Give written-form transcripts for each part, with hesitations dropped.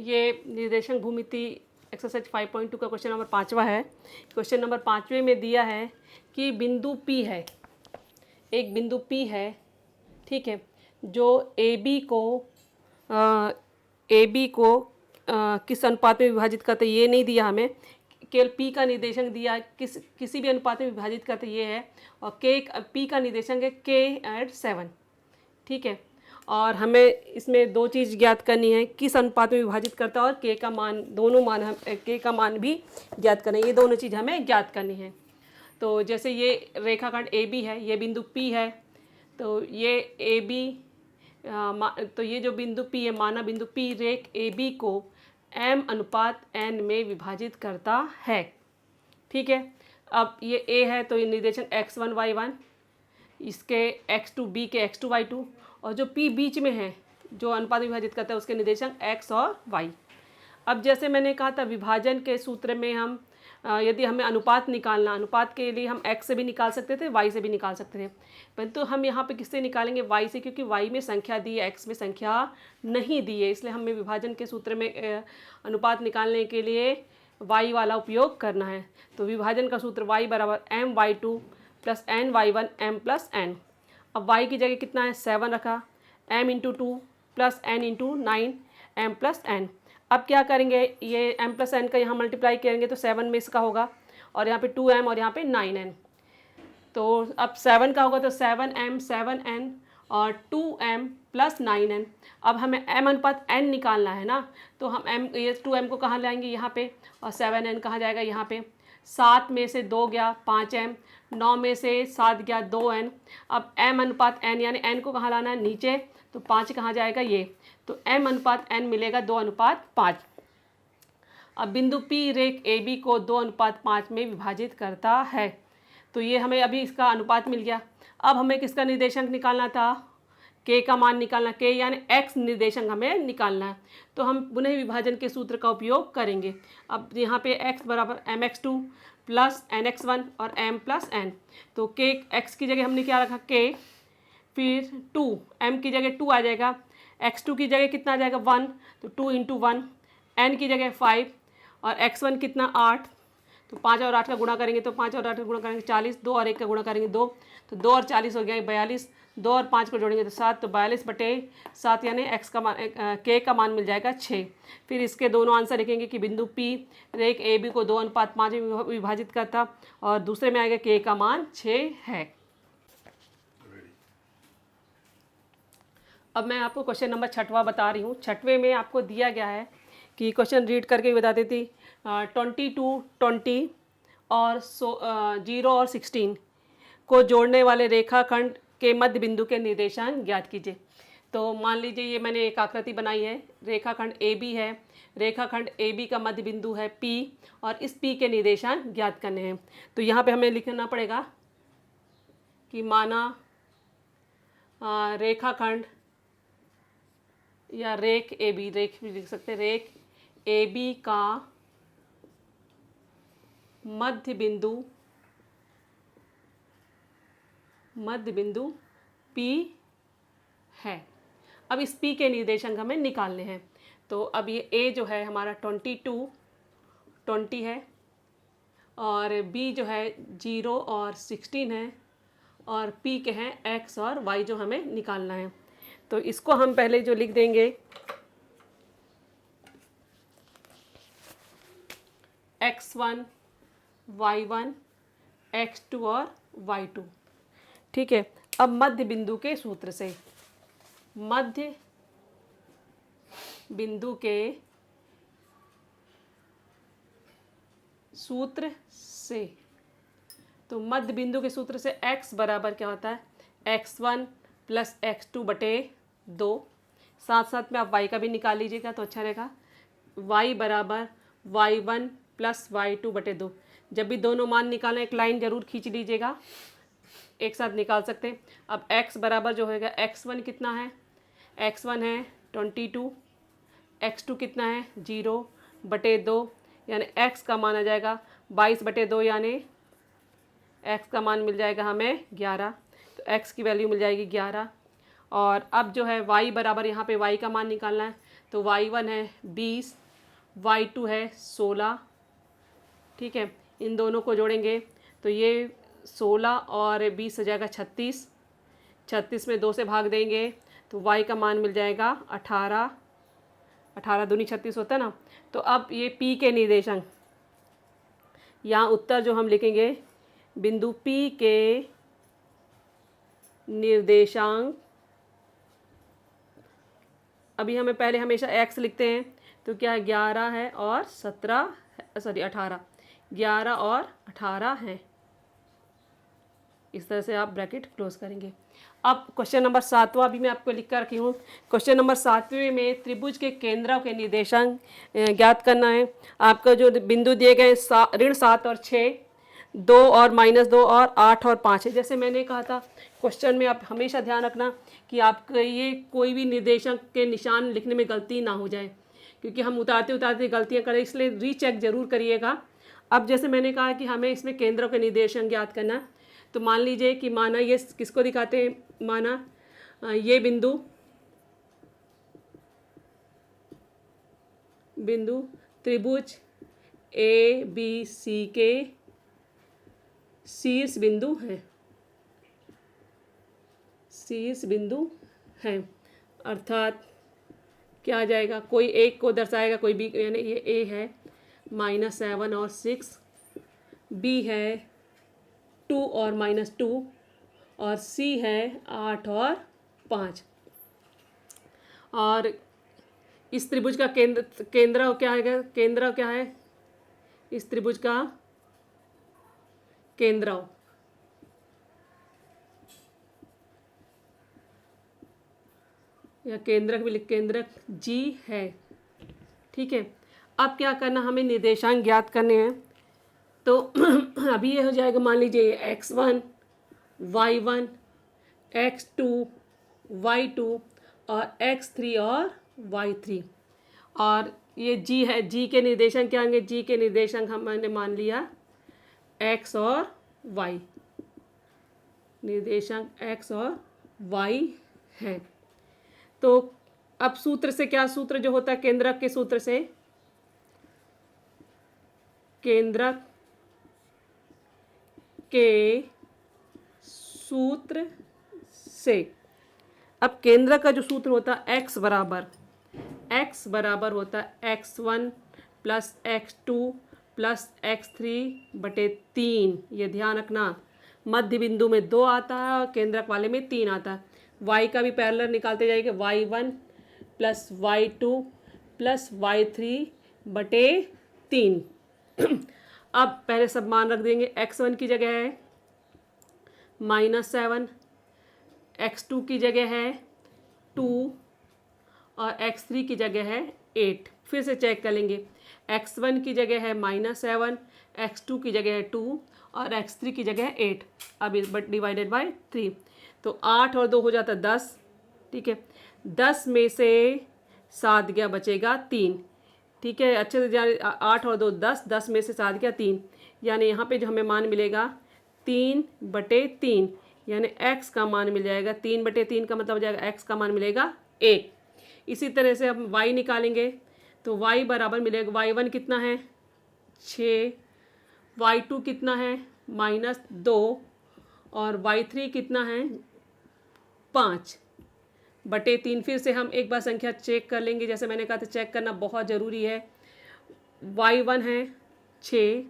ये निर्देशांक भूमिति एक्सरसाइज 5.2 का क्वेश्चन नंबर 5वां है। क्वेश्चन नंबर 5वें में दिया है कि बिंदु P है, एक बिंदु P है, ठीक है, जो ए बी को किस अनुपात में विभाजित करते, ये नहीं दिया हमें, केवल P का निर्देशांक दिया, किसी भी अनुपात में विभाजित करते ये है, और P का निर्देशांक है K/7, ठीक है। और हमें इसमें दो चीज़ ज्ञात करनी है, किस अनुपात में विभाजित करता है और K का मान, दोनों मान हम K का मान भी ज्ञात करना है, ये दोनों चीज़ हमें ज्ञात करनी है। तो जैसे ये रेखाखंड AB है, ये बिंदु P है, तो ये तो ये जो बिंदु P है, माना बिंदु P रेख AB को M/N में विभाजित करता है, ठीक है। अब ये A है तो ये निर्देशांक x1 y1, इसके x2 B के x2 y2, और जो P बीच में है जो अनुपात में विभाजित करता है उसके निर्देशांक x और y। अब जैसे मैंने कहा था विभाजन के सूत्र में हम यदि हमें अनुपात निकालना, अनुपात के लिए हम x से भी निकाल सकते थे, y से भी निकाल सकते थे, परंतु हम यहाँ पे किससे निकालेंगे, y से, क्योंकि y में संख्या दी है, x में संख्या नहीं दी है, इसलिए हमें विभाजन के सूत्र में अनुपात निकालने के लिए y वाला उपयोग करना है। तो विभाजन का सूत्र y बराबर m/2 + n/1 m+n। अब y की जगह कितना है, 7 रखा, m×2 + n×9 m+n। अब क्या करेंगे, ये m+n का यहाँ मल्टीप्लाई करेंगे तो 7 में इसका होगा, और यहाँ पे 2m और यहाँ पे 9n। तो अब 7 का होगा तो 7m 7n और 2m + 9n। अब हमें m/n निकालना है ना, तो हम ये 2m को कहाँ लाएंगे, यहाँ पे, और 7n कहाँ जाएगा, यहाँ पे। 7 में से 2 गया 5m, 9 में से 7 गया 2n। अब m/n यानी n को कहाँ लाना है, नीचे, तो 5 कहाँ जाएगा, ये, तो m/n मिलेगा 2:5। अब बिंदु P रेख AB को 2:5 में विभाजित करता है, तो ये हमें अभी इसका अनुपात मिल गया। अब हमें किसका निर्देशांक निकालना था, K का मान निकालना, K यानी x निर्देशांक हमें निकालना है, तो हम पुनः विभाजन के सूत्र का उपयोग करेंगे। अब यहाँ पे x बराबर mx2 + nx1 और m+n, तो K x की जगह हमने क्या रखा, K, फिर 2, m की जगह 2 आ जाएगा, x2 की जगह कितना आ जाएगा, 1, तो 2 × 1, n की जगह 5, और x1 कितना 8, तो 5 और 8 का गुणा करेंगे, तो 5 और 8 का गुणा करेंगे 40, 2 और 1 का गुणा करेंगे 2, तो 2 और 40 हो गया 42, 2 और 5 को जोड़ेंगे तो 7, तो 42/7 यानी x का मान, K का मान मिल जाएगा 6। फिर इसके दोनों आंसर लिखेंगे कि बिंदु P रेख AB को 2:5 में विभाजित करता, और दूसरे में आएगा K का मान 6 है। अब मैं आपको क्वेश्चन नंबर 6वां बता रही हूँ। 6वें में आपको दिया गया है कि क्वेश्चन रीड करके बता देती, 22, 20 और 0 और 16 को जोड़ने वाले रेखाखंड के मध्य बिंदु के निर्देशांक ज्ञात कीजिए। तो मान लीजिए ये मैंने एक आकृति बनाई है, रेखाखंड AB है, रेखाखंड AB का मध्य बिंदु है P, और इस P के निर्देशांक ज्ञात करने हैं। तो यहाँ पे हमें लिखना पड़ेगा कि माना रेखाखंड या रेख AB, रेख भी लिख सकते हैं, रेख AB का मध्य बिंदु P है। अब इस P के निर्देशांक हमें निकालने हैं। तो अब ये A जो है हमारा 20 है, और B जो है 0 और 16 है, और P के हैं x और y जो हमें निकालना है। तो इसको हम पहले जो लिख देंगे, x1 y1 x2 और y2, ठीक है। अब मध्य बिंदु के सूत्र से, मध्य बिंदु के सूत्र से, तो मध्य बिंदु के सूत्र से x बराबर क्या होता है, x1 + x2/2, साथ साथ में आप y का भी निकाल लीजिएगा तो अच्छा रहेगा। y बराबर y1 + y2/2। जब भी दोनों मान निकालें एक लाइन जरूर खींच लीजिएगा, एक साथ निकाल सकते हैं। अब x बराबर जो होगा, x1 कितना है, x1 है 22, x2 कितना है 0/2, यानी x का मान आ जाएगा 22/2, यानी x का मान मिल जाएगा हमें 11, तो x की वैल्यू मिल जाएगी 11। और अब जो है y बराबर, यहाँ पे y का मान निकालना है, तो y1 है 20, y2 है 16, ठीक है। इन दोनों को जोड़ेंगे तो ये 16 और 20 हो जाएगा 36, 36 में 2 से भाग देंगे तो y का मान मिल जाएगा 18, 18 दूनी 36 होता है ना। तो अब ये P के निर्देशांक, यहाँ उत्तर जो हम लिखेंगे बिंदु P के निर्देशांक, अभी हमें पहले हमेशा x लिखते हैं तो क्या है 11 है और 17, सॉरी 18, 11 और 18 हैं। इस तरह से आप ब्रैकेट क्लोज करेंगे। अब क्वेश्चन नंबर 7वां भी मैं आपको लिख कर रखी हूँ। क्वेश्चन नंबर 7वें में त्रिभुज के केंद्रों के निर्देशांक ज्ञात करना है। आपका जो बिंदु दिए गए ऋण 7 और 6, 2 और -2 और 8 और 5 है। जैसे मैंने कहा था क्वेश्चन में आप हमेशा ध्यान रखना कि आपका ये कोई भी निर्देशांक के निशान लिखने में गलती ना हो जाए, क्योंकि हम उतारते उतारते गलतियाँ करें, इसलिए रीचेक जरूर करिएगा। अब जैसे मैंने कहा कि हमें इसमें केंद्रों के निर्देशांक ज्ञात करना, तो मान लीजिए कि माना ये किसको दिखाते हैं, माना ये बिंदु त्रिभुज ABC के शीर्ष बिंदु है, शीर्ष बिंदु है। अर्थात क्या आ जाएगा, कोई एक को दर्शाएगा, कोई बी, यानी ये A है -7 और 6, B है 2 और -2 और C है 8 और 5। और इस त्रिभुज का केंद्र क्या है, केंद्र क्या है इस त्रिभुज का केंद्र, या केंद्रक भी केंद्रक G है, ठीक है। अब क्या करना, हमें निर्देशांक ज्ञात करने हैं। तो अभी ये हो जाएगा, मान लीजिए x1, y1, x2, y2 और x3 और y3, और ये G है। G के निर्देशांक क्या होंगे, G के निर्देशांक हमने मान लिया x और y, निर्देशांक x और y है। तो अब सूत्र से क्या, सूत्र जो होता है केंद्रक के सूत्र से, केंद्रक के सूत्र से, अब केंद्र का जो सूत्र होता है x बराबर होता है x1 plus x2 plus x3/3। ये ध्यान रखना, मध्य बिंदु में 2 आता है और केंद्रक वाले में 3 आता है। y का भी पैरेलल निकालते जाइए, y1 plus y2 plus y3/3। अब पहले सब मान रख देंगे। x1 की जगह है -7, x2 की जगह है 2 और x3 की जगह है 8। फिर से चेक कर लेंगे, x1 की जगह है -7, x2 की जगह है 2 और x3 की जगह है 8। अब बट डिवाइडेड बाय 3, तो 8 और 2 हो जाता है 10, ठीक है। 10 में से 7 गया, बचेगा 3, ठीक है। अच्छे से जान, 8 और 2 10, 10 में से 7 गया 3, यानी यहाँ पे जो हमें मान मिलेगा 3/3, यानी x का मान मिल जाएगा 3/3 का मतलब हो जाएगा x का मान मिलेगा 1। इसी तरह से हम y निकालेंगे, तो y बराबर मिलेगा, y1 कितना है 6, y2 कितना है -2 और y3 कितना है 5/3। फिर से हम एक बार संख्या चेक कर लेंगे, जैसे मैंने कहा था चेक करना बहुत ज़रूरी है। y1 है 6,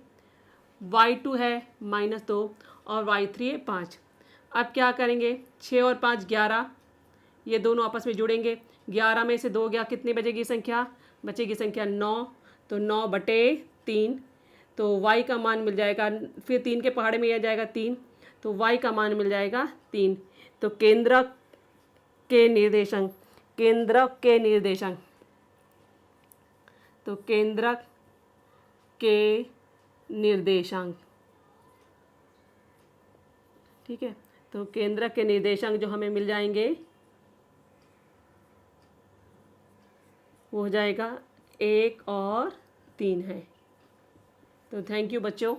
y2 है -2 और y3 है 5। अब क्या करेंगे, 6 और 5 11, ये दोनों आपस में जुड़ेंगे। 11 में से 2 गया, कितनी बचेगी संख्या, बचेगी संख्या 9, तो 9/3, तो y का मान मिल जाएगा, फिर 3 के पहाड़े में आ जाएगा 3, तो y का मान मिल जाएगा 3। तो केंद्रक के निर्देशांक, केंद्रक के निर्देशांक, तो केंद्रक के निर्देशांक, ठीक है। तो केंद्रक के निर्देशांक जो हमें मिल जाएंगे वो हो जाएगा 1 और 3 है। तो थैंक यू बच्चों।